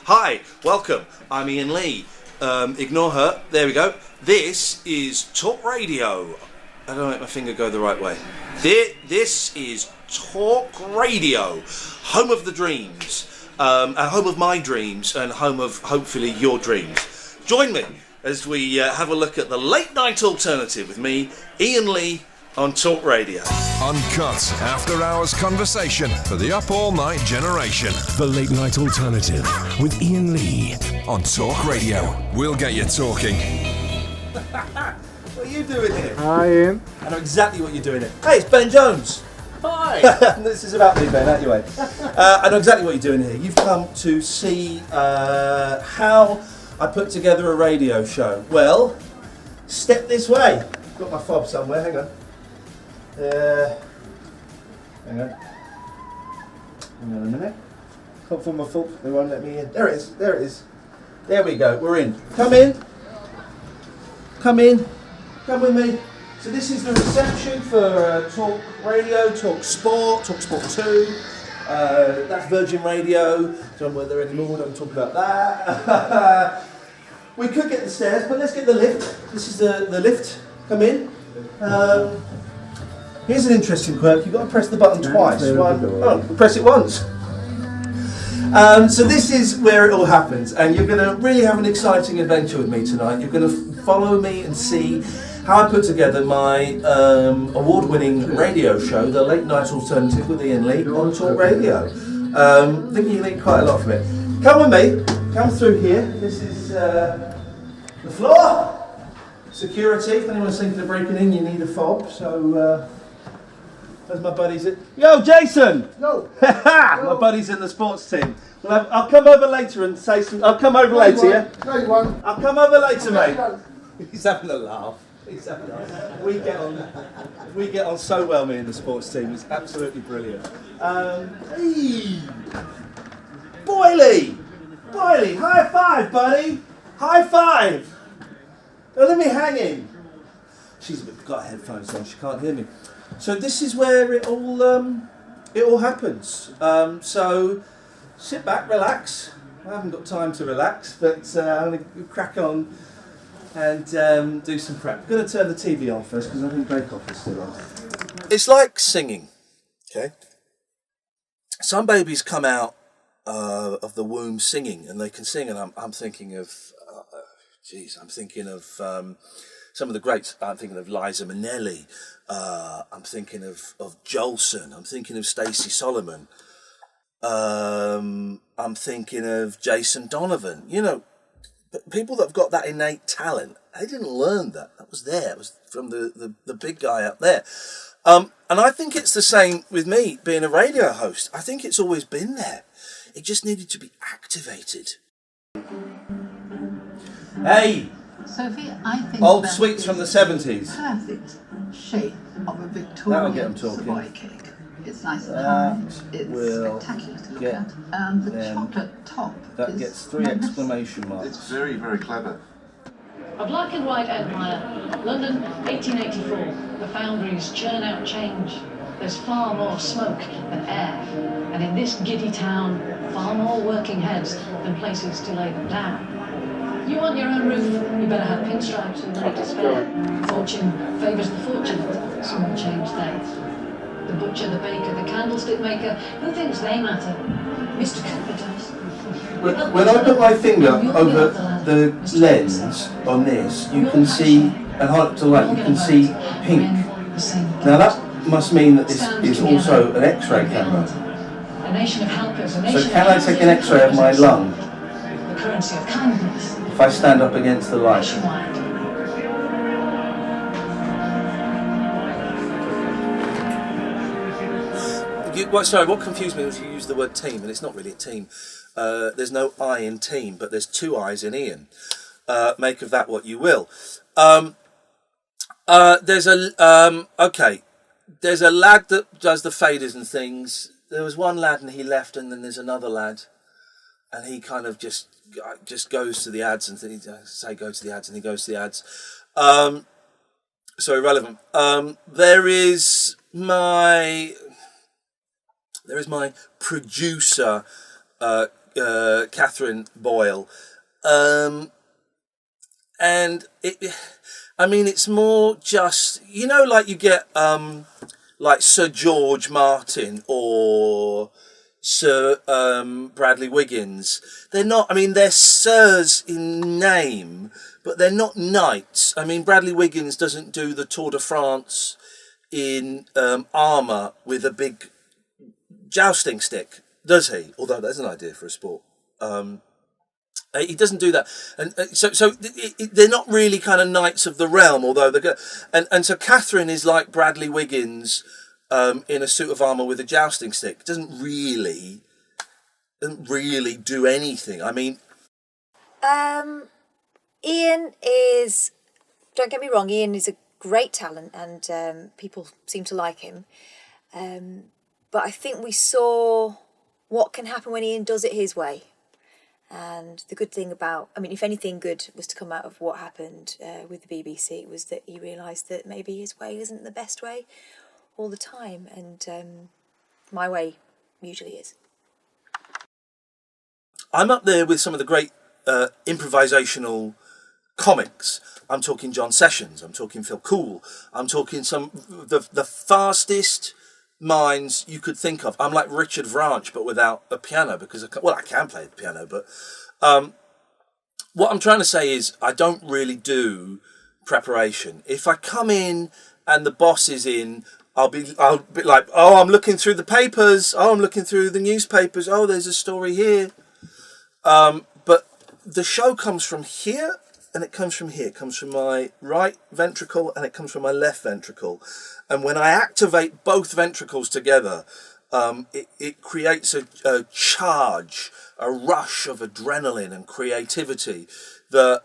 Hi, welcome. I'm Iain Lee. Ignore her. There we go. This is Talk Radio. I don't make my finger go the right way. This is Talk Radio, home of the dreams, home of my dreams, and home of hopefully your dreams. Join me as we have a look at the late night alternative with me, Iain Lee, on Talk Radio. Uncut after-hours conversation for the up-all-night generation. The Late Night Alternative with Iain Lee on Talk Radio. We'll get you talking. What are you doing here? Hi, Iain. I know exactly what you're doing here. Hey, it's Ben Jones. Hi. This is about me, Ben, anyway. I know exactly what you're doing here. You've come to see how I put together a radio show. Well, step this way. Got my fob somewhere, hang on. Hang on a minute. Can't find my fob, they won't let me in. There it is. There we go, we're in. Come in. Come with me. So this is the reception for Talk Radio, Talk Sport, Talk Sport 2. That's Virgin Radio. Don't know whether anymore, don't talk about that. We could get the stairs, but let's get the lift. This is the lift. Come in. Here's an interesting quirk. You've got to press the button twice. Press it once. So this is where it all happens, and you're going to really have an exciting adventure with me tonight. You're going to follow me and see how I put together my award-winning radio show, The Late Night Alternative with Iain Lee on Talk Radio. I think you need quite a lot from it. Come with me. Come through here. This is the floor. Security. If anyone's thinking of breaking in, you need a fob. So, where's my buddies? Yo, Jason! No. My buddy's in the sports team. Well, I'll come over later and say some. I'll come over later, yeah? No, you won't. I'll come over later, mate. He's having a laugh. We get on so well, me and the sports team. It's absolutely brilliant. Hey, Boyley, high five, buddy. High five. Don't let me hanging. She's got headphones on. She can't hear me. So this is where it all happens. So sit back, relax. I haven't got time to relax, but I'm going to crack on and do some prep. I'm going to turn the TV on first because I think Bake Off is still on. It's like singing, okay? Some babies come out of the womb singing, and they can sing, and I'm thinking of, some of the greats. I'm thinking of Liza Minnelli. I'm thinking of Jolson. I'm thinking of Stacey Solomon. I'm thinking of Jason Donovan. You know, people that have got that innate talent, they didn't learn that. That was there. It was from the big guy up there. And I think it's the same with me being a radio host. I think it's always been there. It just needed to be activated. Hey! Sophie, I think old sweets from the 70s. Perfect shape of a That'll Victorian get 'em talking. Savoy cake. It's nice and hard. It's spectacular to look at. And the chocolate top That is gets 3 exclamation marks. It's very, very clever. A black and white empire, London 1884. The foundries churn out change. There's far more smoke than air. And in this giddy town, far more working heads than places to lay them down. You want your own roof, you better have pinstripes and money to spare. Fortune favours the fortunate, small change they. The butcher, the baker, the candlestick maker, who thinks they matter? Mr. Cooper does. When I put my finger over the lens on this, you can see, and hold it to light, you can see pink. Now that must mean that this is also an X-ray camera. A nation of helpers, So can I take an X-ray of my lung the currency of kindness. if I stand up against the light? Nationwide. Sorry, what confused me was you used the word team, and it's not really a team. There's no I in team, but there's 2 I's in Iain. Make of that what you will. There's a lad that does the faders and things. There was one lad and he left, and then there's another lad, and he kind of just goes to the ads and things. Say go to the ads, and he goes to the ads. So irrelevant. There is my producer, Katherine Boyle. And it's more just, like you get like Sir George Martin or Sir Bradley Wiggins. They're not, they're sirs in name, but they're not knights. Bradley Wiggins doesn't do the Tour de France in armour with a big jousting stick, does he? Although that's an idea for a sport. He doesn't do that, and so they're not really kind of knights of the realm. Although they're and so Katherine is like Bradley Wiggins in a suit of armour with a jousting stick. Doesn't really do anything. Iain is. Don't get me wrong. Iain is a great talent, and people seem to like him. But I think we saw what can happen when Iain does it his way. And the good thing about, if anything good was to come out of what happened with the BBC, was that he realised that maybe his way isn't the best way all the time. And my way usually is. I'm up there with some of the great improvisational comics. I'm talking John Sessions. I'm talking Phil Cool. I'm talking the fastest minds you could think of. I'm like Richard Vranch, but without a piano, because I can play the piano, but what I'm trying to say is I don't really do preparation. If I come in and the boss is in, I'll be like, I'm looking through the papers, I'm looking through the newspapers, there's a story here, but the show comes from here and it comes from here. It comes from my right ventricle and it comes from my left ventricle. And when I activate both ventricles together, it creates a charge, a rush of adrenaline and creativity that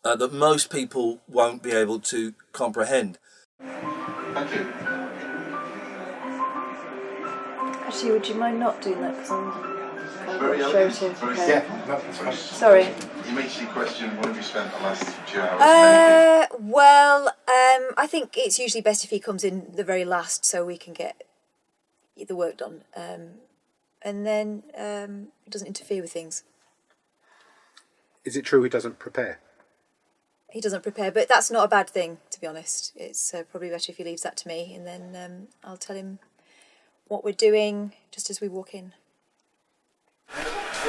that most people won't be able to comprehend. Thank you. Actually, would you mind not doing that? Because I'm Very show to. Yeah, no, that's fine. Sorry. Immediately question, what have you spent the last 2 hours making? I think it's usually best if he comes in the very last so we can get the work done. And then it doesn't interfere with things. Is it true he doesn't prepare? He doesn't prepare, but that's not a bad thing, to be honest. It's probably better if he leaves that to me, and then I'll tell him what we're doing just as we walk in.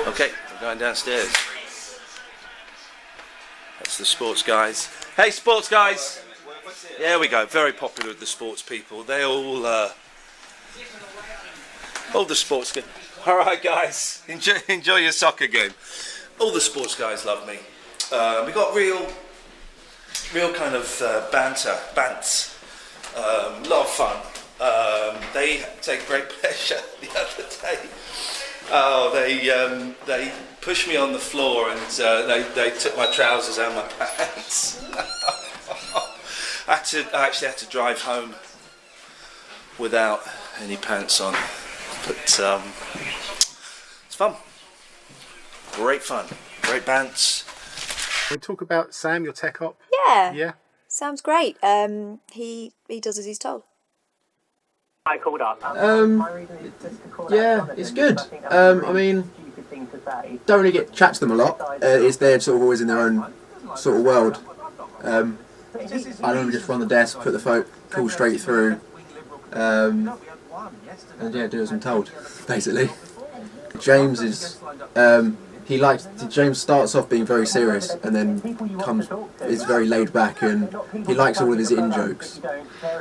Okay, we're going downstairs. That's the sports guys. Hey, sports guys! There we go. Very popular with the sports people. They all the sports guys. All right, guys, enjoy your soccer game. All the sports guys love me. We got real kind of bants. A lot of fun. They take great pleasure the other day. They pushed me on the floor and they took my trousers and my pants. I actually had to drive home without any pants on, but it's fun. Great fun. Great bands. Can we talk about Sam, your tech op? Yeah. Yeah. Sounds great. He does as he's told. I called up. Yeah, it's good. Don't really get to chat to them a lot. It's they're sort of always in their own sort of world. I normally just run the desk, put the folk, call straight through, and yeah, do as I'm told, basically. James is James starts off being very serious and then is very laid back, and he likes all of his in-jokes.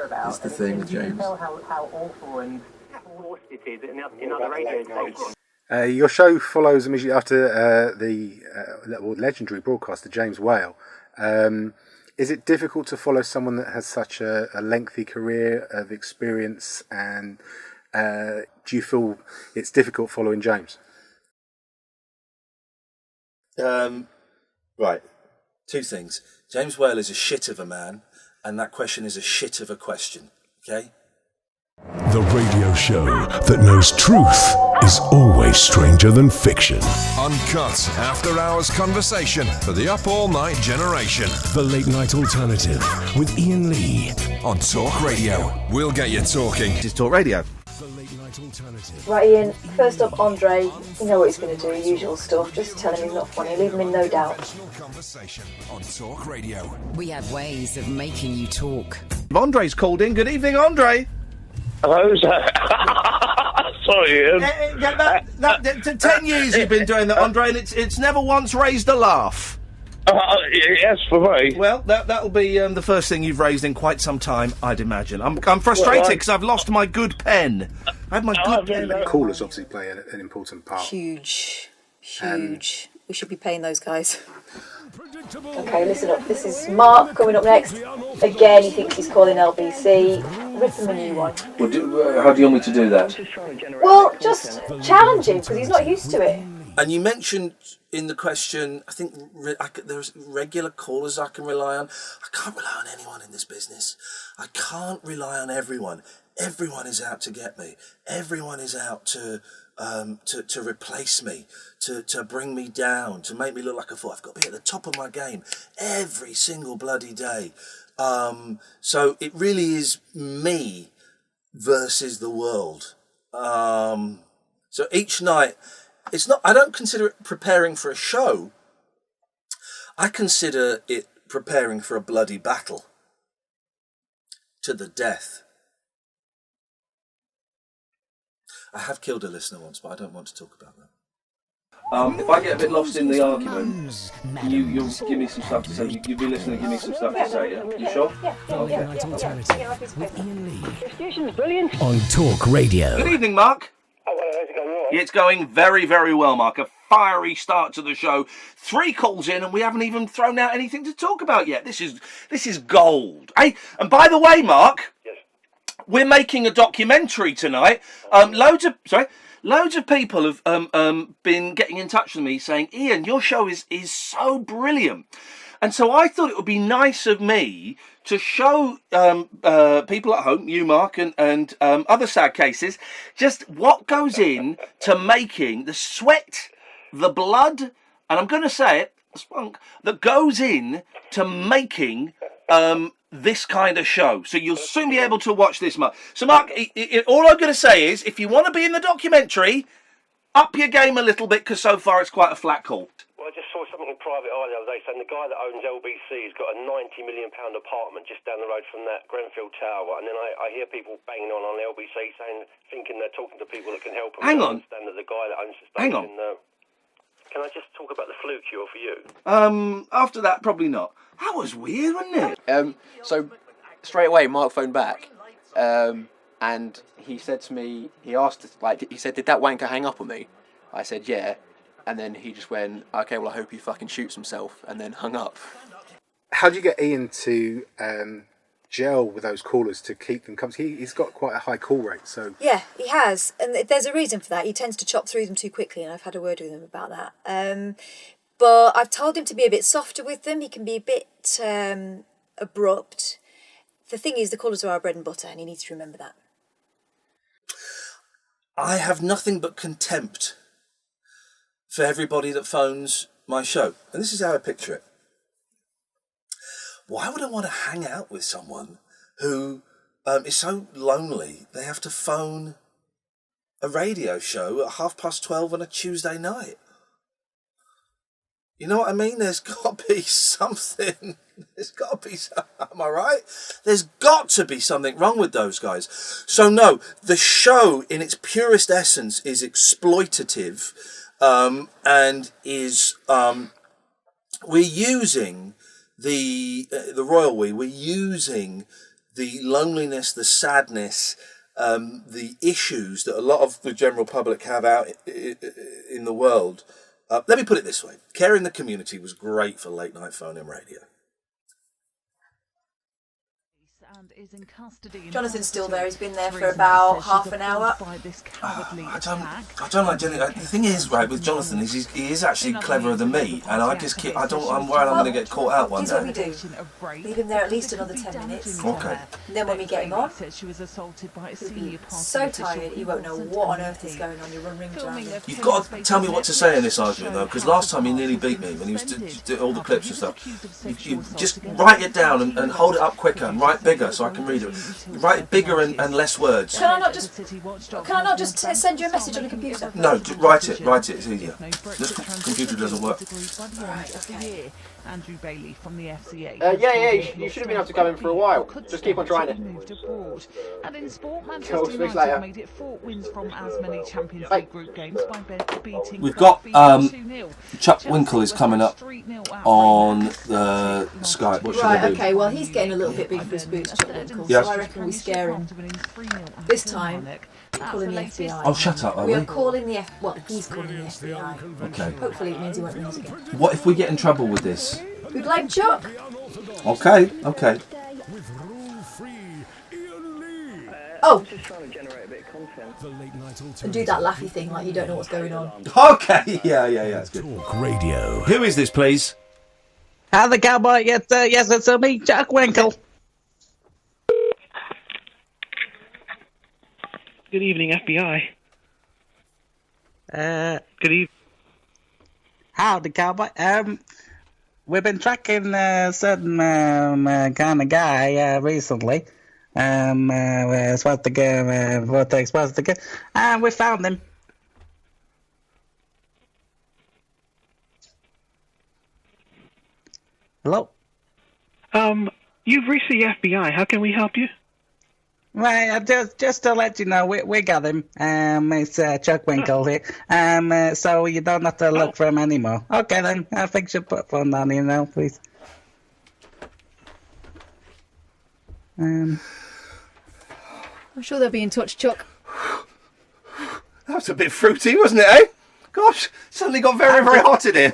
That's the thing with James. Your show follows immediately after the legendary broadcaster James Whale. Is it difficult to follow someone that has such a lengthy career of experience, and do you feel it's difficult following James? Right. Two things. James Whale is a shit of a man, and that question is a shit of a question. Okay? The radio show that knows truth is always stranger than fiction. Uncut after-hours conversation for the up-all-night generation. The Late Night Alternative with Iain Lee on talkRADIO. We'll get you talking. This is talkRADIO. The Late Night Right, Iain, first up, Andre, you know what he's going to do, usual stuff. Just tell him he's not funny, leave him in no doubt. Conversation on Talk Radio. We have ways of making you talk. Andre's called in. Good evening, Andre. Hello, sorry, Ian. 10 years you've been doing that, Andre, and it's never once raised a laugh. Yes, for me. Well, that'll be the first thing you've raised in quite some time, I'd imagine. I'm frustrated because I've lost my good pen. I had my good pen. Callers obviously play an important part. Huge. We should be paying those guys. Okay, listen up. This is Mark coming up next. Again, he thinks he's calling LBC. Rip him a new one. Well, how do you want me to do that? Well, just challenge him because he's not used to it. And you mentioned in the question, I think there's regular callers I can rely on. I can't rely on anyone in this business. I can't rely on everyone. Everyone is out to get me. Everyone is out to replace me, to bring me down, to make me look like a fool. I've got to be at the top of my game every single bloody day. So it really is me versus the world. So each night, I don't consider it preparing for a show. I consider it preparing for a bloody battle. To the death. I have killed a listener once, but I don't want to talk about that. If I get a bit lost in the argument, you'll give me some stuff to say. You'll be listening and give me some stuff to say, yeah? You sure? Yeah. With Iain Lee. The station's brilliant. On Talk Radio. Good evening, Mark. Oh, well, how's it going? All right? It's going very, very well, Mark. A fiery start to the show. 3 calls in, and we haven't even thrown out anything to talk about yet. This is gold. Hey, and by the way, Mark, yes, we're making a documentary tonight. Loads of people have been getting in touch with me saying, Iain, your show is so brilliant. And so I thought it would be nice of me to show people at home, you, Mark, and other sad cases, just what goes in to making the sweat, the blood, and I'm going to say it, the spunk, that goes in to making this kind of show. So you'll soon be able to watch this, Mark. So, Mark, all I'm going to say is, if you want to be in the documentary, up your game a little bit, because so far it's quite a flat call. Well, I just saw something in Private Eye the other day saying the guy that owns LBC has got a £90 million apartment just down the road from that Grenfell Tower, and then I hear people banging on LBC thinking they're talking to people that can help them. Hang on. Understand that the guy that owns the station. Hang on. Can I just talk about the flu cure for you? After that, probably not. That was weird, wasn't it? So straight away, Mark phoned back, and he said to me, he said, "Did that wanker hang up on me?" I said, "Yeah," and then he just went, "Okay, well, I hope he fucking shoots himself," and then hung up. How do you get Iain to gel with those callers to keep them coming? He's got quite a high call rate, so... Yeah, he has, and there's a reason for that. He tends to chop through them too quickly, and I've had a word with him about that. But I've told him to be a bit softer with them. He can be a bit abrupt. The thing is, the callers are our bread and butter, and he needs to remember that. I have nothing but contempt for everybody that phones my show. And this is how I picture it. Why would I want to hang out with someone who is so lonely they have to phone a radio show at 12:30 on a Tuesday night? You know what I mean? There's got to be something. Am I right? There's got to be something wrong with those guys. So no, the show in its purest essence is exploitative, and is we're using the royal we're using the loneliness, the sadness, the issues that a lot of the general public have out in the world. Let me put it this way. Care in the Community was great for late night phone-in radio. Jonathan's still there. He's been there for about half an hour. I don't like Jenny. The thing is, right, with Jonathan, is he is actually cleverer than me, and I just keep. I'm worried I'm going to get caught out one day. Here's what we do. Leave him there at least another 10 minutes. Okay. And then when we get him on, he'll be so tired he won't know what on earth is going on. He'll run rings around him. You've got to tell me what to say in this argument, though, because last time he nearly beat me when he was doing all the clips and stuff. You just write it down and hold it up quicker and write bigger. so I can read it. Write it bigger and less words. Can I not just send you a message on the computer? No, write it. It's easier. This computer doesn't work. Andrew Bailey from the FCA. You should have been able to come in for a while. Just keep on trying it. And in sport, Manchester United made it 4 wins from as many Champions League group games by beating. We've got Chuck Winkle is coming up on the Skype. What should I do? Okay, well he's getting a little bit big for his boots, Chuck Winkle, Yes. so I reckon we scare him. This time, we're calling the FBI. Oh, shut up, are we? we? Are calling the he's calling the FBI. Okay. Hopefully it means he won't ring us again. What if we get in trouble with this? We blame Chuck. Okay. Oh! And do that laughy thing like you don't know what's going on. Okay, yeah, that's good. Radio. Who is this, please? Hi, the cowboy. Yes, it's me, Chuck Winkle. Good evening, FBI. Good evening. Howdy, cowboy. We've been tracking a certain kind of guy recently. Supposed to go, what they're supposed to go, and we found him. Hello? You've reached the FBI. How can we help you? Right, just to let you know, we got him. It's Chuck Winkle here. So you don't have to look for him anymore. Okay then, I think you put phone down here now, please. I'm sure they'll be in touch, Chuck. That was a bit fruity, wasn't it, eh? Gosh, suddenly got very, very hot in here.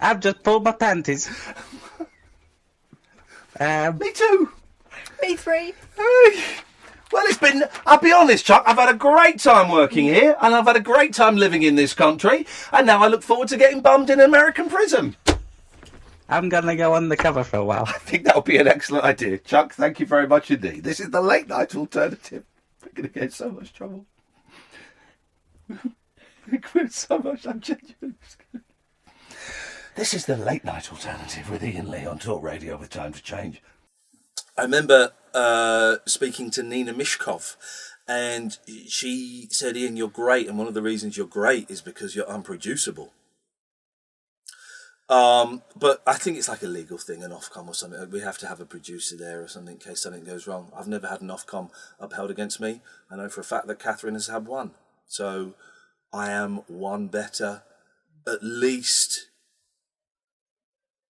I've just pulled my panties. Me too. Me three. Hey. Well, I'll be honest, Chuck, I've had a great time working here, and I've had a great time living in this country, and now I look forward to getting bummed in an American prison. I'm going to go undercover for a while. I think that would be an excellent idea. Chuck, thank you very much indeed. This is the late night alternative. We're going to get in so much trouble. We're so much, I'm genuinely scared. This is the late night alternative with Iain Lee on Talk Radio with Time to Change. I remember speaking to Nina Mishkov, and she said, Iain, you're great, and one of the reasons you're great is because you're unproducible. But I think it's like a legal thing, an Ofcom or something. We have to have a producer there or something in case something goes wrong. I've never had an Ofcom upheld against me. I know for a fact that Katherine has had one. So I am one better, at least,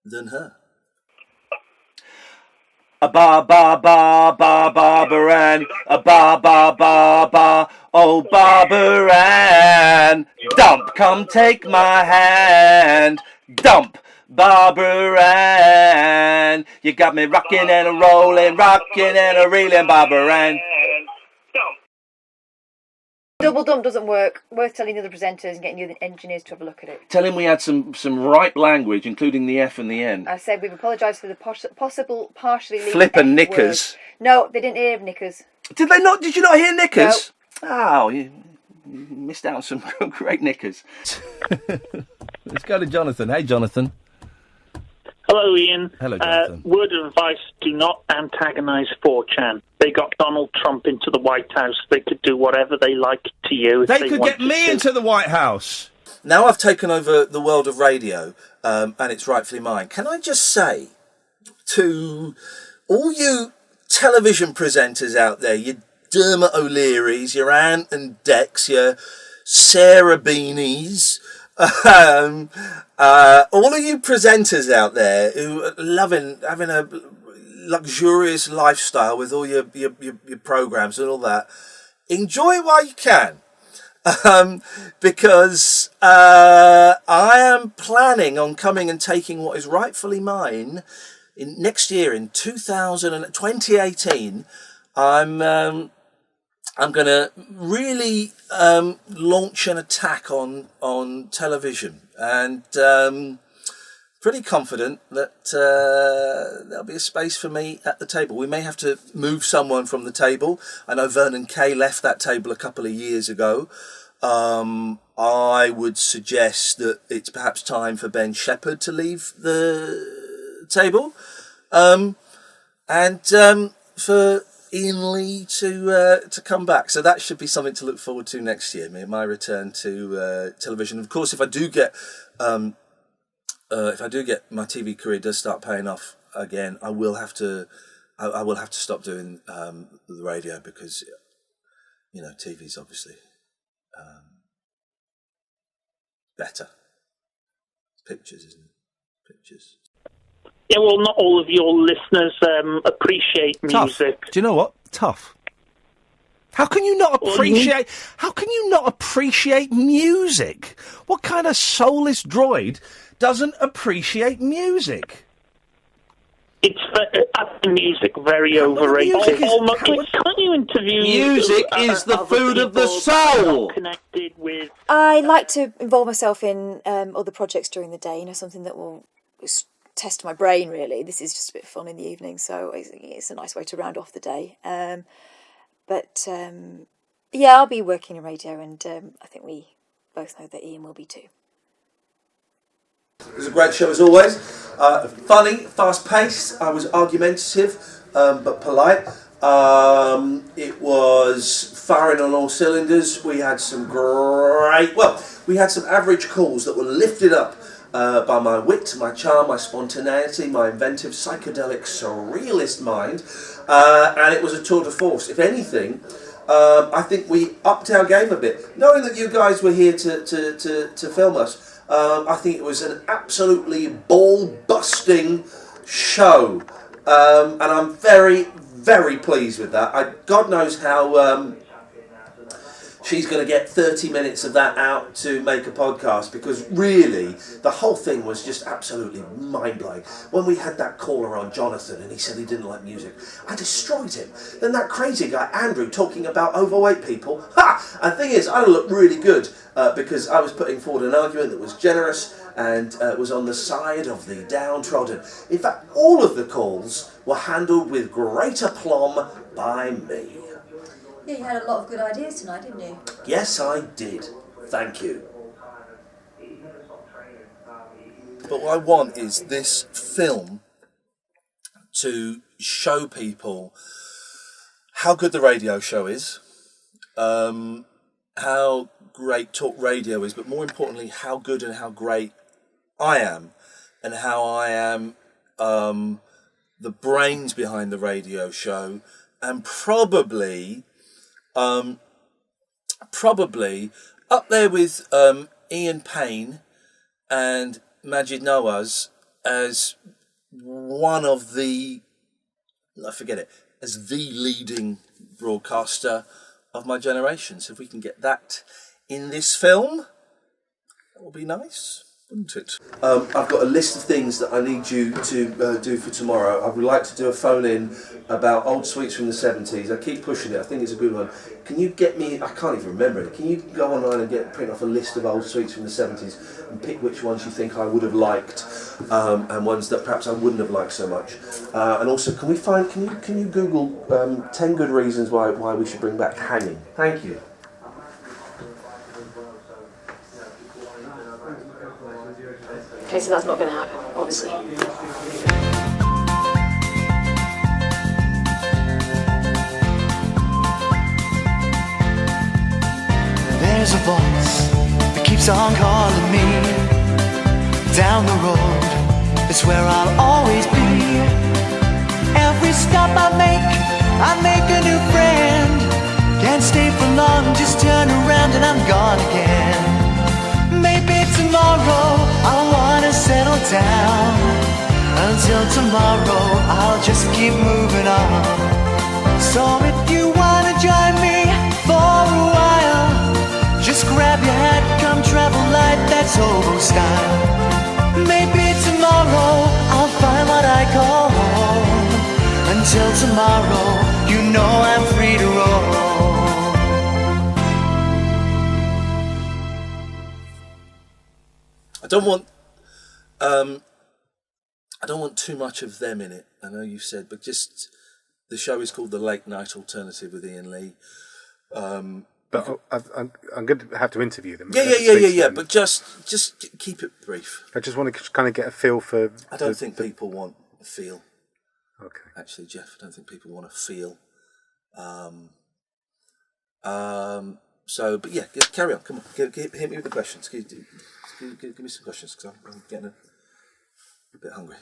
than her. A ba ba ba ba Barbara Ann, a ba ba ba ba, oh Barbara Ann, dump, come take my hand, dump, Barbara Ann, you got me rocking and a rolling, rocking and a reeling, Barbara Ann. Double dump doesn't work. Worth telling the other presenters and getting the other engineers to have a look at it. Tell him we had some right language, including the F and the N. I said we've apologised for the possible partially leaked Flippin' F knickers. Word. No, they didn't hear knickers. Did they not? Did you not hear knickers? No. Oh, you missed out on some great knickers. Let's go to Jonathan. Hey, Jonathan. Hello, Iain. Hello, Jonathan. Word of advice, do not antagonise 4chan. They got Donald Trump into the White House. They could do whatever they like to you. If They could get me into the White House. Now I've taken over the world of radio, and it's rightfully mine. Can I just say to all you television presenters out there, your Dermot O'Learys, your Ant and Dex, your Sarah Beanies, all of you presenters out there who are having a luxurious lifestyle with all your programs and all that, enjoy it while you can, because I am planning on coming and taking what is rightfully mine next year in 2018. I'm going to really launch an attack on television, and pretty confident that there'll be a space for me at the table. We may have to move someone from the table. I know Vernon Kay left that table a couple of years ago. I would suggest that it's perhaps time for Ben Shepherd to leave the table. for Iain Lee to come back. So that should be something to look forward to next year. My return to television. Of course, if I do get my TV career does start paying off again, I will have to stop doing the radio because TV's obviously better. Pictures, isn't it? Pictures. Yeah, well, not all of your listeners appreciate music. Tough. Do you know what? Tough. How can you not appreciate? How can you not appreciate music? What kind of soulless droid doesn't appreciate music? It's music very overrated. Can't you interview? Music is the food of the soul. Connected with. I like to involve myself in other projects during the day. Something that will test my brain. Really, this is just a bit of fun in the evening, so it's a nice way to round off the day. I'll be working in radio, and I think we both know that Iain will be too. It was a great show as always. Funny, fast-paced. I was argumentative, but polite. It was firing on all cylinders. We had some we had some average calls that were lifted up by my wit, my charm, my spontaneity, my inventive, psychedelic, surrealist mind, and it was a tour de force. If anything, I think we upped our game a bit. Knowing that you guys were here to film us, I think it was an absolutely ball-busting show, and I'm very, very pleased with that. God knows how she's going to get 30 minutes of that out to make a podcast, because really, the whole thing was just absolutely mind-blowing. When we had that caller on, Jonathan, and he said he didn't like music, I destroyed him. Then that crazy guy, Andrew, talking about overweight people. Ha! And the thing is, I looked really good because I was putting forward an argument that was generous and was on the side of the downtrodden. In fact, all of the calls were handled with great aplomb by me. Yeah, you had a lot of good ideas tonight, didn't you? Yes, I did. Thank you. But what I want is this film to show people how good the radio show is, how great talk radio is, but more importantly, how good and how great I am, and how I am the brains behind the radio show, and probably up there with Ian Payne and Majid Nawaz as one of the, as the leading broadcaster of my generation. So if we can get that in this film, that would be nice, wouldn't it? I've got a list of things that I need you to do for tomorrow. I would like to do a phone-in about old sweets from the 70s. I keep pushing it. I think it's a good one. Can you get me... I can't even remember it. Can you go online and print off a list of old sweets from the 70s and pick which ones you think I would have liked and ones that perhaps I wouldn't have liked so much? And also, can you Google 10 good reasons why we should bring back hanging? Thank you. Okay, so that's not going to happen, obviously. There's a voice that keeps on calling me. Down the road, it's where I'll always be. Every stop I make a new friend. Can't stay for long, just turn around and I'm gone again. Maybe tomorrow I'll wanna settle down. Until tomorrow I'll just keep moving on. So if you wanna join me for a while, just grab your hat, come travel light, that's old style. Maybe tomorrow I'll find what I call home. Until tomorrow, you know I'm free to roll. I don't want too much of them in it. I know you said, but just the show is called The Late Night Alternative with Iain Lee. But I'm going to have to interview them. Yeah. But just keep it brief. I just want to kind of get a feel for. I don't think people want a feel. Okay. Actually, Jeff, I don't think people want to feel. But yeah, carry on. Come on, hit me with the questions. Give me some questions because I'm getting a bit hungry.